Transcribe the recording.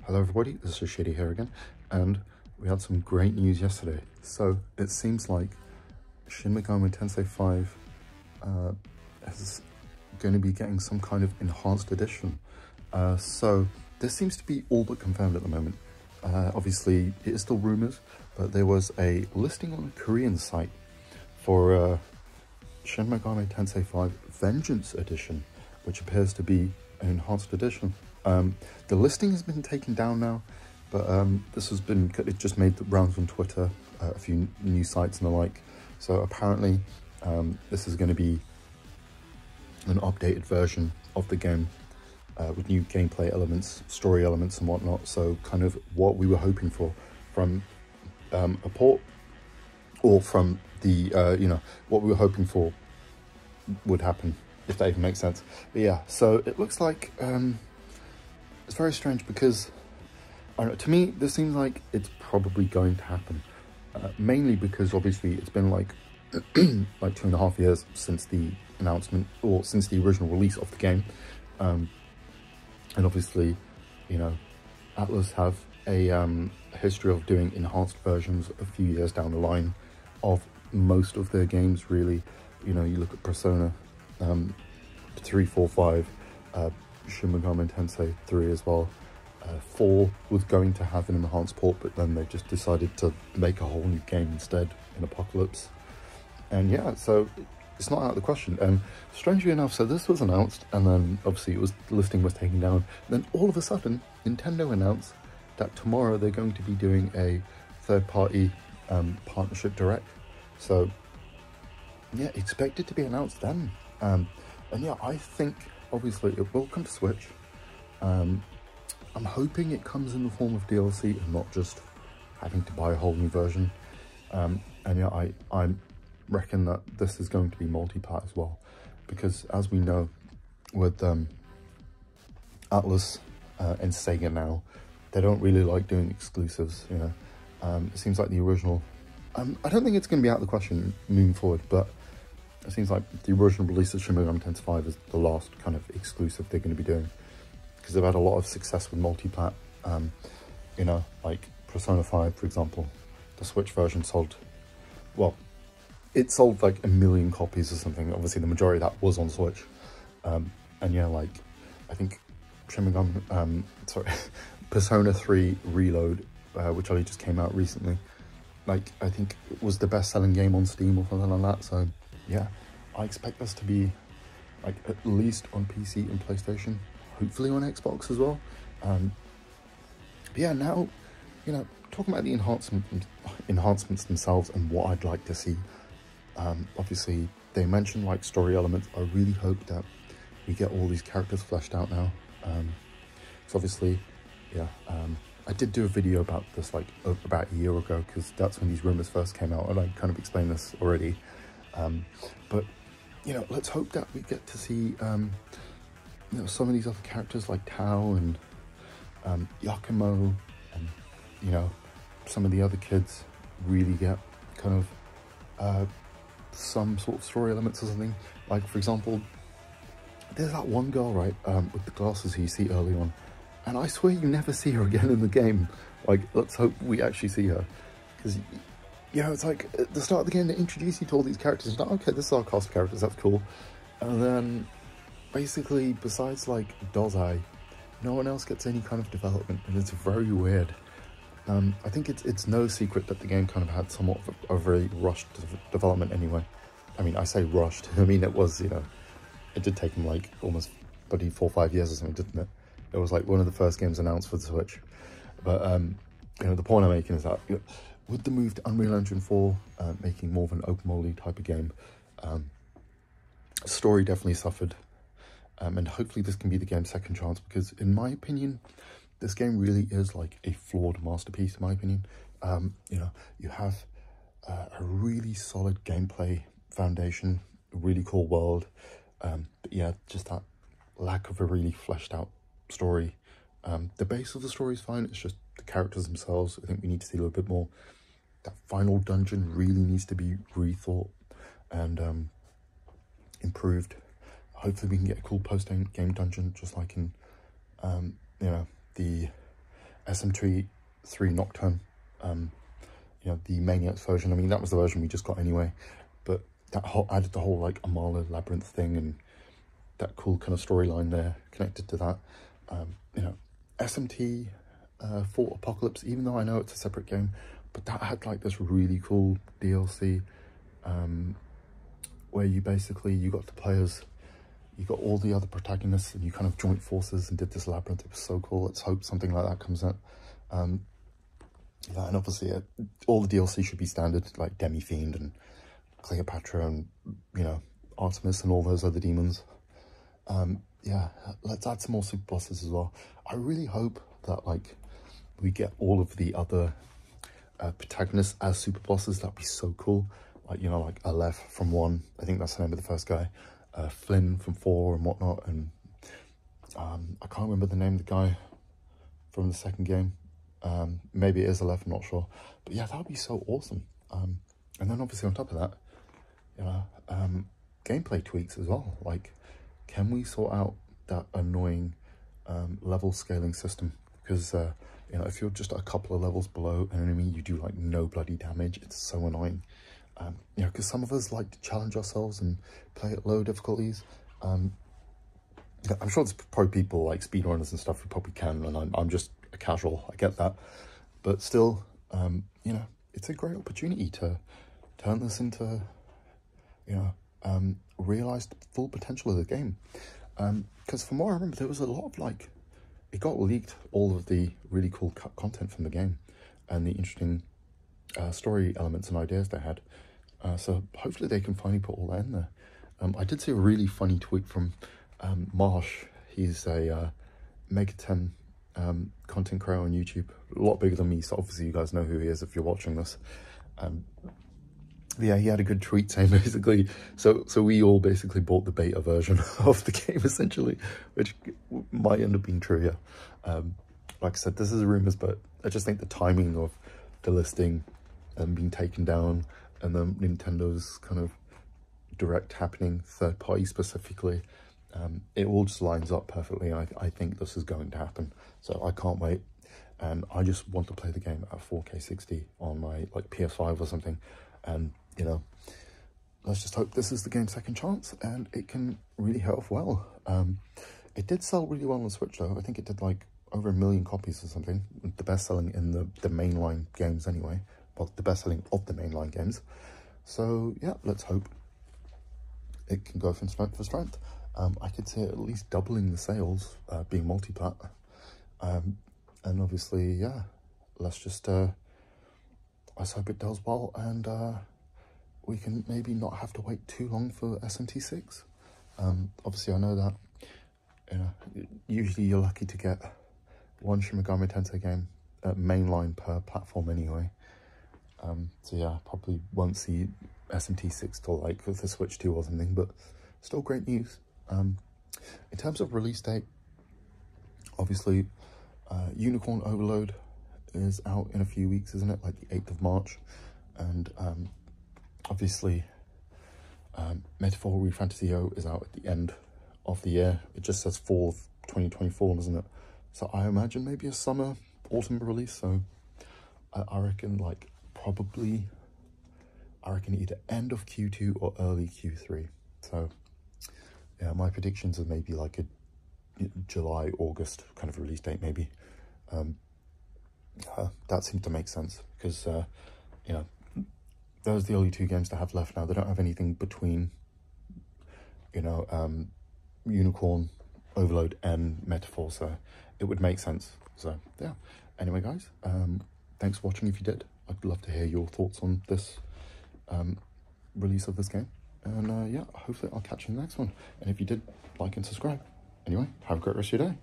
Hello everybody, this is Shady here again, and we had some great news yesterday. So it seems like Shin Megami Tensei 5 is going to be getting some kind of enhanced edition. So this seems to be all but confirmed at the moment. Obviously it is still rumours, but there was a listing on a Korean site for Shin Megami Tensei 5 Vengeance edition, which appears to be an enhanced edition. The listing has been taken down now, but it just made the rounds on Twitter, a few news sites and the like. So apparently this is going to be an updated version of the game with new gameplay elements, story elements and whatnot. So kind of what we were hoping for from a port, or from the, what we were hoping for would happen, if that even makes sense. But yeah, so it looks like it's very strange because, I don't know, to me, this seems like it's probably going to happen. Mainly because obviously it's been like, like 2.5 years since the announcement, or since the original release of the game. And obviously, you know, Atlus have a history of doing enhanced versions a few years down the line of most of their games, really. You know, you look at Persona 3, 4, 5, Shin Megami Tensei 3 as well. 4 was going to have an enhanced port, but then they just decided to make a whole new game instead in Apocalypse. And yeah, so it's not out of the question. And strangely enough, so this was announced, and then obviously the listing was taken down. Then all of a sudden, Nintendo announced that tomorrow they're going to be doing a third-party partnership direct. So yeah, expect it to be announced then. And yeah, I think obviously it will come to Switch. I'm hoping it comes in the form of DLC and not just having to buy a whole new version. And yeah, I reckon that this is going to be multi-plat as well, because as we know with Atlus and Sega now, they don't really like doing exclusives, you know. It seems like the original, I don't think it's going to be out of the question moving forward, but it seems like the original release of Shin Megami Tensei 5 is the last kind of exclusive they're going to be doing, because they've had a lot of success with multi-plat. You know, like Persona 5, for example, the Switch version sold, well, it sold like 1 million copies or something. Obviously the majority of that was on Switch. And yeah, like, I think Shin Megami, Persona 3 Reload, which only just came out recently, like, I think it was the best-selling game on Steam or something like that. So yeah, I expect this to be like at least on PC and PlayStation, hopefully on Xbox as well. But yeah, now, you know, talking about the enhancements themselves and what I'd like to see. Obviously they mentioned like story elements. I really hope that we get all these characters fleshed out now. So obviously, yeah, I did do a video about this like about a year ago, because that's when these rumors first came out, and I kind of explained this already. But you know, let's hope that we get to see you know, some of these other characters like Tao and Yakumo, and you know, some of the other kids really get kind of some sort of story elements or something. Like, for example, there's that one girl, right, with the glasses who you see early on, and I swear you never see her again in the game. Like, let's hope we actually see her, because, you know, it's like at the start of the game they introduce you to all these characters. It's like, okay, this is our cast of characters, that's cool. And then basically, besides like Dozai, no one else gets any kind of development, and it's very weird. I think it's no secret that the game kind of had somewhat of a very rushed development anyway. I mean, I say rushed, I mean, it was, you know, it did take them like almost 4 or 5 years or something, didn't it? It was like one of the first games announced for the Switch. But, you know, the point I'm making is that, you know, with the move to Unreal Engine 4, making more of an open world type of game, story definitely suffered. And hopefully this can be the game's second chance, because in my opinion, this game really is like a flawed masterpiece, in my opinion. You know, you have a really solid gameplay foundation, a really cool world. But yeah, just that lack of a really fleshed out story. The base of the story is fine, it's just the characters themselves. I think we need to see a little bit more. That final dungeon really needs to be rethought and improved. Hopefully we can get a cool post-game dungeon, just like in, you know, the SMTV Nocturne, you know, the Maniacs version. I mean, that was the version we just got anyway, but that whole added the whole like Amala Labyrinth thing and that cool kind of storyline there connected to that. You know, SMT Fort Apocalypse, even though I know it's a separate game, but that had like this really cool DLC where you basically, you got the players, you got all the other protagonists and you kind of joined forces and did this labyrinth. It was so cool. Let's hope something like that comes out. Yeah, and obviously all the DLC should be standard, like Demi-Fiend and Cleopatra and, you know, Artemis and all those other demons. Yeah, let's add some more super bosses as well. I really hope that like we get all of the other protagonists as super bosses. That'd be so cool. Like, you know, like Aleph from 1, I think that's the name of the first guy, Flynn from 4 and whatnot, and I can't remember the name of the guy from the second game. Maybe it is Aleph, I'm not sure, but yeah, that would be so awesome. And then obviously on top of that, you know, gameplay tweaks as well. Like, can we sort out that annoying level scaling system? Because you know, if you're just a couple of levels below an enemy, you do like no bloody damage. It's so annoying. You know, because some of us like to challenge ourselves and play at low difficulties. I'm sure there's probably people like speedrunners and stuff who probably can, and I'm just a casual, I get that. But still, you know, it's a great opportunity to turn this into, you know, realize the full potential of the game. Because from what I remember, there was a lot of like, it got leaked, all of the really cool content from the game and the interesting story elements and ideas they had. So hopefully they can finally put all that in there. I did see a really funny tweet from Marsh. He's a Megaten content creator on YouTube, a lot bigger than me, so obviously you guys know who he is if you're watching this. Yeah, he had a good tweet saying basically, so we all basically bought the beta version of the game essentially, which might end up being true, yeah. Like I said, this is rumours, but I just think the timing of the listing and being taken down and then Nintendo's kind of direct happening, third party specifically, it all just lines up perfectly. I think this is going to happen, so I can't wait. And I just want to play the game at 4K 60 on my like PS5 or something. And you know, let's just hope this is the game's second chance and it can really hit off well. It did sell really well on Switch though. I think it did like over 1 million copies or something. The best selling in the mainline games anyway. Well, the best selling of the mainline games. So yeah, let's hope it can go from strength to strength. I could see it at least doubling the sales, being multi-plat. And obviously, yeah, let's just, let's hope it does well, and we can maybe not have to wait too long for SMT6. Obviously, I know that, you know, usually you're lucky to get one Shin Megami Tensei game mainline per platform anyway. So yeah, probably won't see SMT6 till like the Switch 2 or something, but still great news. In terms of release date, obviously, Unicorn Overload is out in a few weeks, isn't it? Like the 8th of March. And obviously, Metaphor ReFantasio is out at the end of the year. It just says fall of 2024, doesn't it? So I imagine maybe a summer, autumn release. So I reckon like probably, I reckon either end of Q2 or early Q3. So yeah, my predictions are maybe like a July, August kind of release date maybe. That seems to make sense because, you know, those are the only 2 games they have left now. They don't have anything between, you know, Unicorn, Overload and Metaphor, so it would make sense. So yeah, anyway guys, thanks for watching if you did. I'd love to hear your thoughts on this release of this game, and yeah, hopefully I'll catch you in the next one. And if you did, like and subscribe. Anyway, have a great rest of your day.